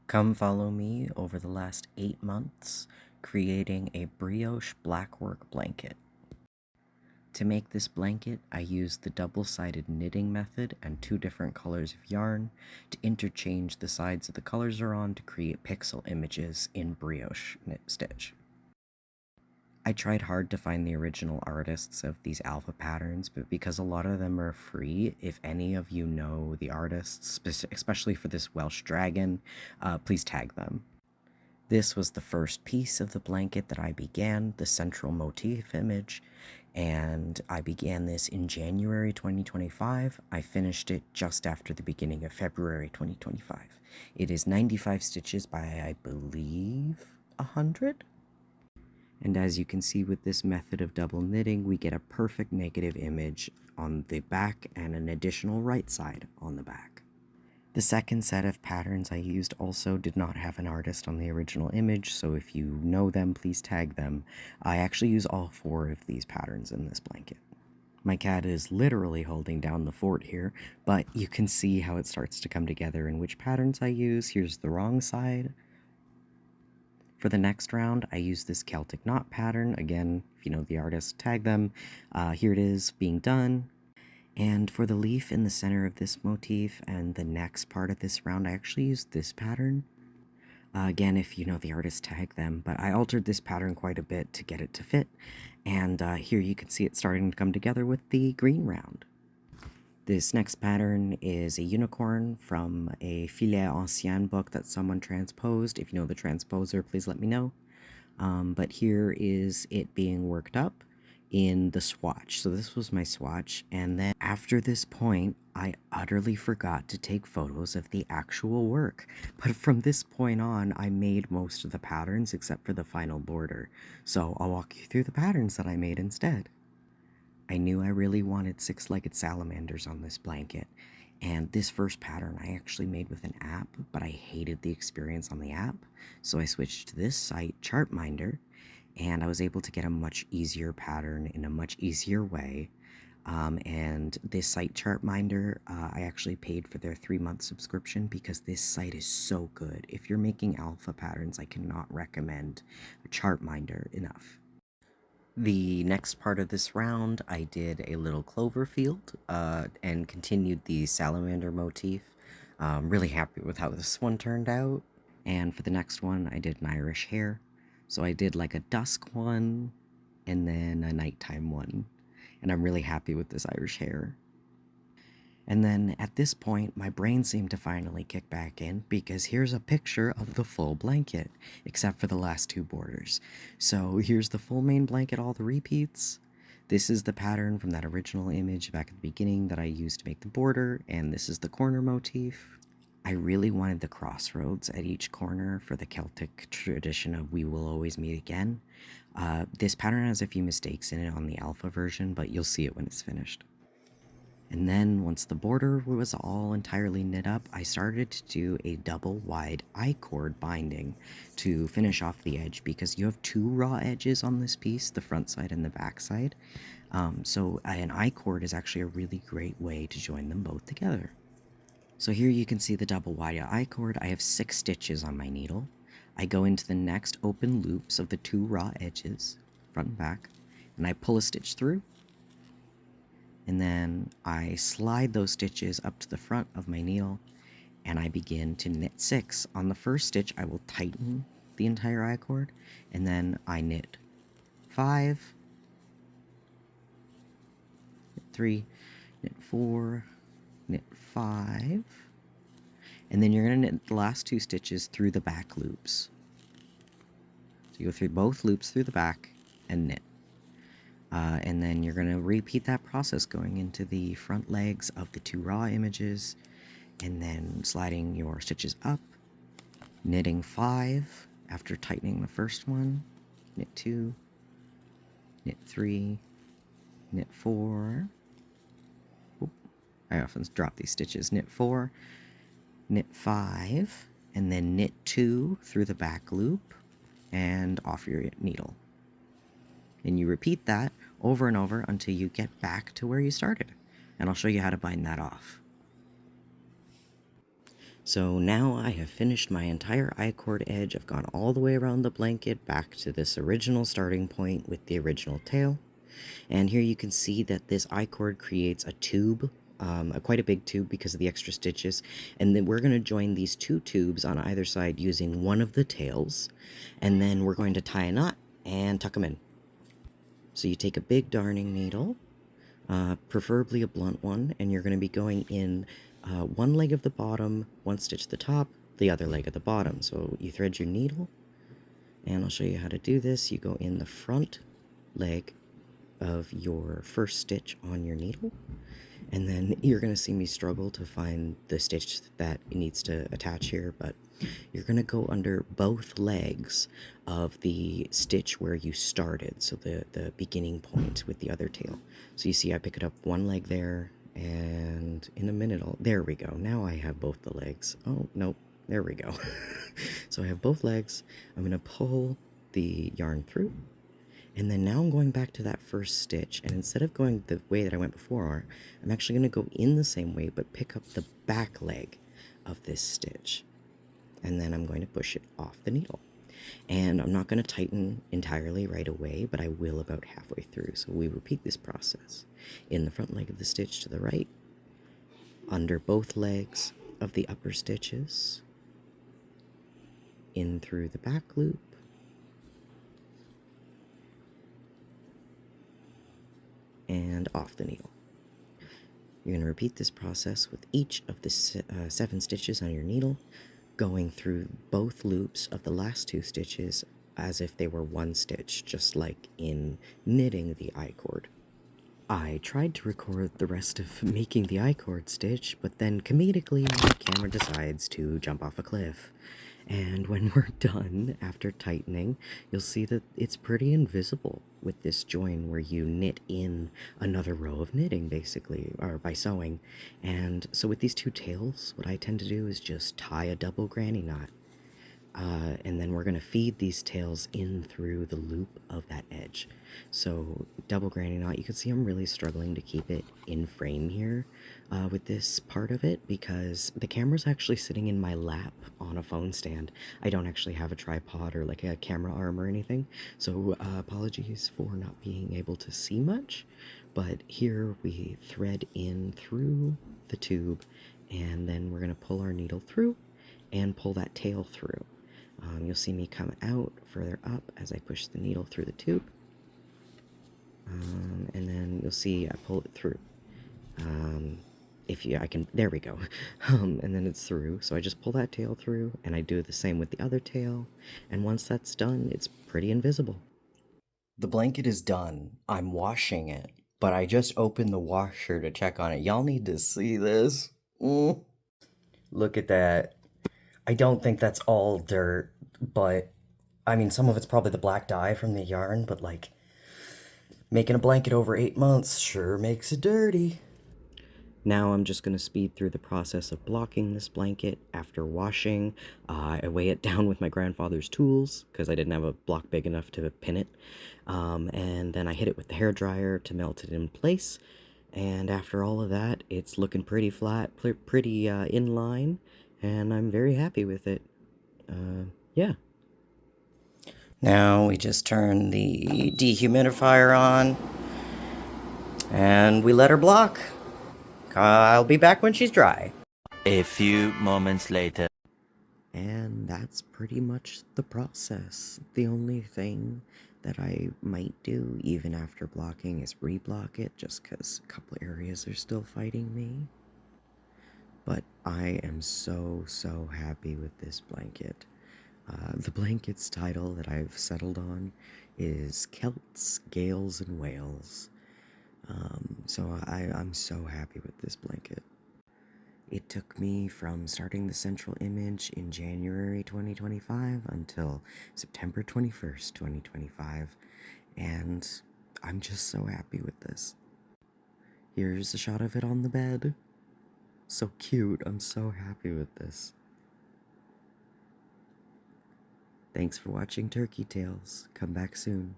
Come follow me over the last 8 months creating a Brioche Blackwork blanket. To make this blanket, I used the double-sided knitting method and 2 different colors of yarn to interchange the sides of the colors are on to create pixel images in Brioche knit stitch. I tried hard to find the original artists of these alpha patterns, but because a lot of them are free, if any of you know the artists, especially for this Welsh dragon, please tag them. This was the first piece of the blanket that I began, the central motif image, and I began this in January 2025. I finished it just after the beginning of February 2025. It is 95 stitches by, I believe, 100? And as you can see with this method of double knitting, we get a perfect negative image on the back and an additional right side on the back. The second set of patterns I used also did not have an artist on the original image, so if you know them, please tag them. I actually use all 4 of these patterns in this blanket. My cat is literally holding down the fort here, but you can see how it starts to come together and which patterns I use. Here's the wrong side. For the next round, I use this Celtic knot pattern. Again, if you know the artist, tag them. Here it is being done. And for the leaf in the center of this motif and the next part of this round, I actually used this pattern. Again, if you know the artist, tag them, but I altered this pattern quite a bit to get it to fit. And here you can see it starting to come together with the green round. This next pattern is a unicorn from a Filet Ancien book that someone transposed. If you know the transposer, please let me know. But here is it being worked up in the swatch. So this was my swatch, and then after this point, I utterly forgot to take photos of the actual work. But from this point on, I made most of the patterns except for the final border. So I'll walk you through the patterns that I made instead. I knew I really wanted 6-legged salamanders on this blanket, and this first pattern I actually made with an app, but I hated the experience on the app, so I switched to this site, Chartminder, and I was able to get a much easier pattern in a much easier way. And this site, Chartminder, I actually paid for their 3-month subscription because this site is so good. If you're making alpha patterns, I cannot recommend Chartminder enough. The next part of this round, I did a little clover field and continued the salamander motif. Really happy with how this one turned out. And for the next one, I did an Irish hare. So I did like a dusk one and then a nighttime one. And I'm really happy with this Irish hare. And then at this point, my brain seemed to finally kick back in because here's a picture of the full blanket, except for the last 2 borders. So here's the full main blanket, all the repeats. This is the pattern from that original image back at the beginning that I used to make the border, and this is the corner motif. I really wanted the crossroads at each corner for the Celtic tradition of we will always meet again. This pattern has a few mistakes in it on the alpha version, but you'll see it when it's finished. And then once the border was all entirely knit up, I started to do a double wide I-cord binding to finish off the edge because you have 2 raw edges on this piece, the front side and the back side. So an I-cord is actually a really great way to join them both together. So here you can see the double wide I-cord. I have 6 stitches on my needle. I go into the next open loops of the 2 raw edges, front and back, and I pull a stitch through. And then I slide those stitches up to the front of my needle and I begin to knit 6. On the first stitch, I will tighten the entire I-cord, and then I knit 5, knit 3, knit 4, knit 5, and then you're going to knit the last 2 stitches through the back loops. So you go through both loops through the back and knit. And then you're going to repeat that process going into the front legs of the 2 raw images, and then sliding your stitches up, knitting 5 after tightening the first one, knit 2, knit 3, knit 4. Oop, I often drop these stitches. Knit 4, knit 5, and then knit 2 through the back loop and off your needle. And you repeat that over and over until you get back to where you started. And I'll show you how to bind that off. So now I have finished my entire I-cord edge. I've gone all the way around the blanket back to this original starting point with the original tail. And here you can see that this I-cord creates a tube, quite a big tube because of the extra stitches. And then we're going to join these two tubes on either side using one of the tails. And then we're going to tie a knot and tuck them in. So you take a big darning needle, preferably a blunt one, and you're going to be going in one leg of the bottom, one stitch at the top, the other leg at the bottom. So you thread your needle, and I'll show you how to do this. You go in the front leg of your first stitch on your needle, and then you're going to see me struggle to find the stitch that it needs to attach here, but you're going to go under both legs of the stitch where you started, so the beginning point with the other tail. So you see I pick it up one leg there, and in a minute, there we go. Now I have both the legs. Oh, nope, there we go. So I have both legs. I'm going to pull the yarn through, and then now I'm going back to that first stitch, and instead of going the way that I went before, I'm actually going to go in the same way, but pick up the back leg of this stitch. And then I'm going to push it off the needle. And I'm not going to tighten entirely right away, but I will about halfway through. So we repeat this process. In the front leg of the stitch to the right, under both legs of the upper stitches, in through the back loop, and off the needle. You're going to repeat this process with each of the 7 stitches on your needle, going through both loops of the last 2 stitches as if they were one stitch, just like in knitting the I-cord. I tried to record the rest of making the I-cord stitch, but then comedically my camera decides to jump off a cliff. And when we're done, after tightening, you'll see that it's pretty invisible with this join where you knit in another row of knitting, basically, or by sewing. And so with these 2 tails, what I tend to do is just tie a double granny knot. And then we're going to feed these tails in through the loop of that edge. So double granny knot, you can see I'm really struggling to keep it in frame here with this part of it because the camera's actually sitting in my lap on a phone stand. I don't actually have a tripod or like a camera arm or anything, so apologies for not being able to see much. But here we thread in through the tube, and then we're going to pull our needle through and pull that tail through. You'll see me come out further up as I push the needle through the tube. And then you'll see I pull it through. There we go. And then it's through. So I just pull that tail through, and I do the same with the other tail. And once that's done, it's pretty invisible. The blanket is done. I'm washing it, but I just opened the washer to check on it. Y'all need to see this. Look at that. I don't think that's all dirt, but I mean, some of it's probably the black dye from the yarn, but like, making a blanket over 8 months sure makes it dirty. Now I'm just going to speed through the process of blocking this blanket after washing. I weigh it down with my grandfather's tools because I didn't have a block big enough to pin it. And then I hit it with the hairdryer to melt it in place. And after all of that, it's looking pretty flat, pretty in line, and I'm very happy with it. Yeah. Now we just turn the dehumidifier on, and we let her block. I'll be back when she's dry. A few moments later. And that's pretty much the process. The only thing that I might do, even after blocking, is reblock it, just because a couple areas are still fighting me. But I am so happy with this blanket. The blanket's title that I've settled on is Celts, Gaels and Wales. So I'm so happy with this blanket. It took me from starting the central image in January 2025 until September 21st, 2025, and I'm just so happy with this. Here's a shot of it on the bed. So cute, I'm so happy with this. Thanks for watching Turkey Tales. Come back soon.